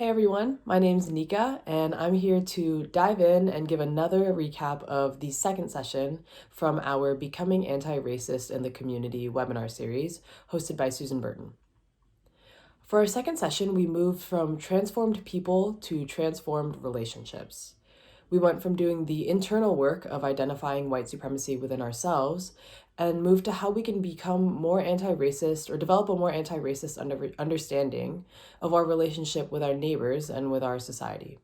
Hey everyone, my name's Nica, and I'm here to dive in and give another recap of the second session from our Becoming Anti-Racist in the Community webinar series hosted by Susan Burton. For our second session, we moved from transformed people to transformed relationships. We went from doing the internal work of identifying white supremacy within ourselves and moved to how we can become more anti-racist or develop a more anti-racist understanding of our relationship with our neighbors and with our society.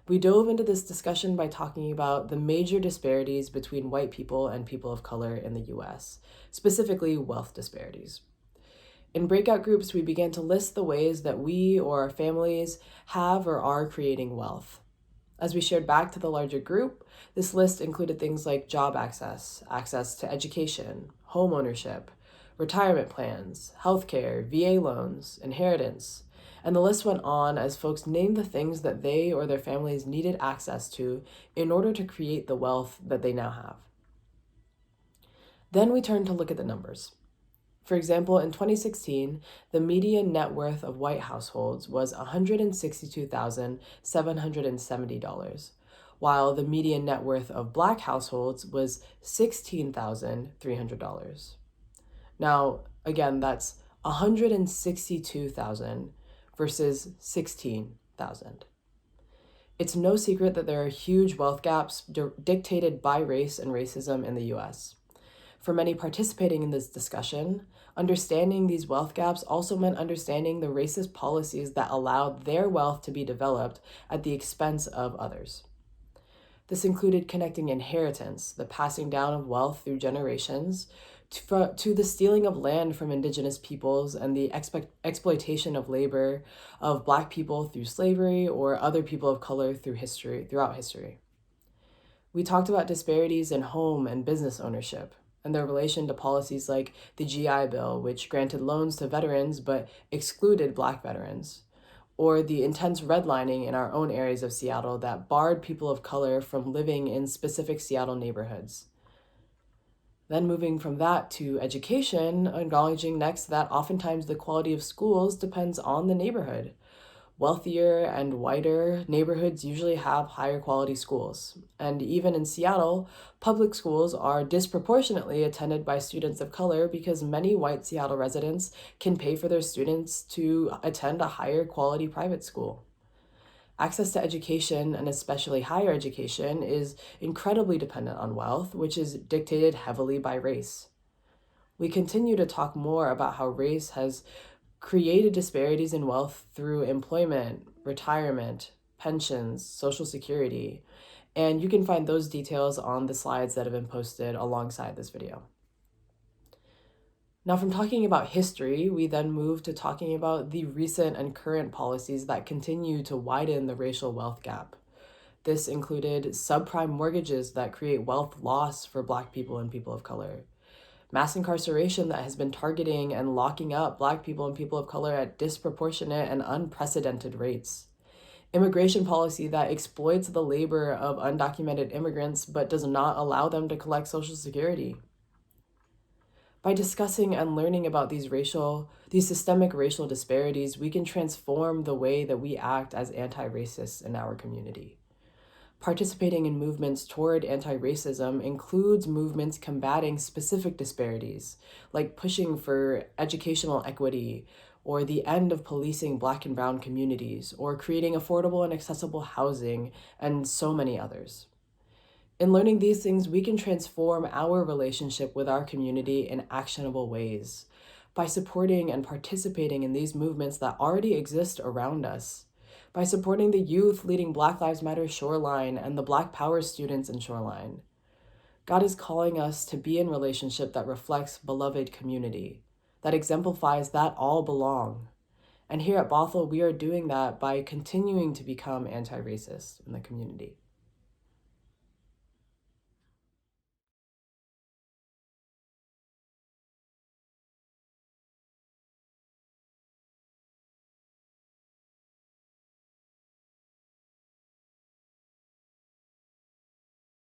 We dove into this discussion by talking about the major disparities between white people and people of color in the US, specifically wealth disparities. In breakout groups, we began to list the ways that we or our families have or are creating wealth. As we shared back to the larger group, this list included things like job access, access to education, home ownership, retirement plans, healthcare, VA loans, inheritance, and the list went on as folks named the things that they or their families needed access to in order to create the wealth that they now have. Then we turned to look at the numbers. For example, in 2016, the median net worth of white households was $162,770, while the median net worth of Black households was $16,300. Now, again, that's $162,000 versus $16,000. It's no secret that there are huge wealth gaps dictated by race and racism in the US. For many participating in this discussion, understanding these wealth gaps also meant understanding the racist policies that allowed their wealth to be developed at the expense of others. This included connecting inheritance, the passing down of wealth through generations, to the stealing of land from indigenous peoples and the exploitation of labor of Black people through slavery or other people of color throughout history. We talked about disparities in home and business ownership, and their relation to policies like the GI Bill, which granted loans to veterans but excluded Black veterans, or the intense redlining in our own areas of Seattle that barred people of color from living in specific Seattle neighborhoods. Then moving from that to education, acknowledging next that oftentimes the quality of schools depends on the neighborhood. Wealthier and whiter neighborhoods usually have higher quality schools. And even in Seattle, public schools are disproportionately attended by students of color because many white Seattle residents can pay for their students to attend a higher quality private school. Access to education, and especially higher education, is incredibly dependent on wealth, which is dictated heavily by race. We continue to talk more about how race has created disparities in wealth through employment, retirement, pensions, Social Security, and you can find those details on the slides that have been posted alongside this video. Now, from talking about history, we then move to talking about the recent and current policies that continue to widen the racial wealth gap. This included subprime mortgages that create wealth loss for Black people and people of color, mass incarceration that has been targeting and locking up Black people and people of color at disproportionate and unprecedented rates, immigration policy that exploits the labor of undocumented immigrants but does not allow them to collect Social Security. By discussing and learning about these systemic racial disparities, we can transform the way that we act as anti-racists in our community. Participating in movements toward anti-racism includes movements combating specific disparities, like pushing for educational equity, or the end of policing Black and brown communities, or creating affordable and accessible housing, and so many others. In learning these things, we can transform our relationship with our community in actionable ways by supporting and participating in these movements that already exist around us, by supporting the youth leading Black Lives Matter Shoreline and the Black Power students in Shoreline. God is calling us to be in relationship that reflects beloved community, that exemplifies that all belong. And here at Bothell, we are doing that by continuing to become anti-racist in the community.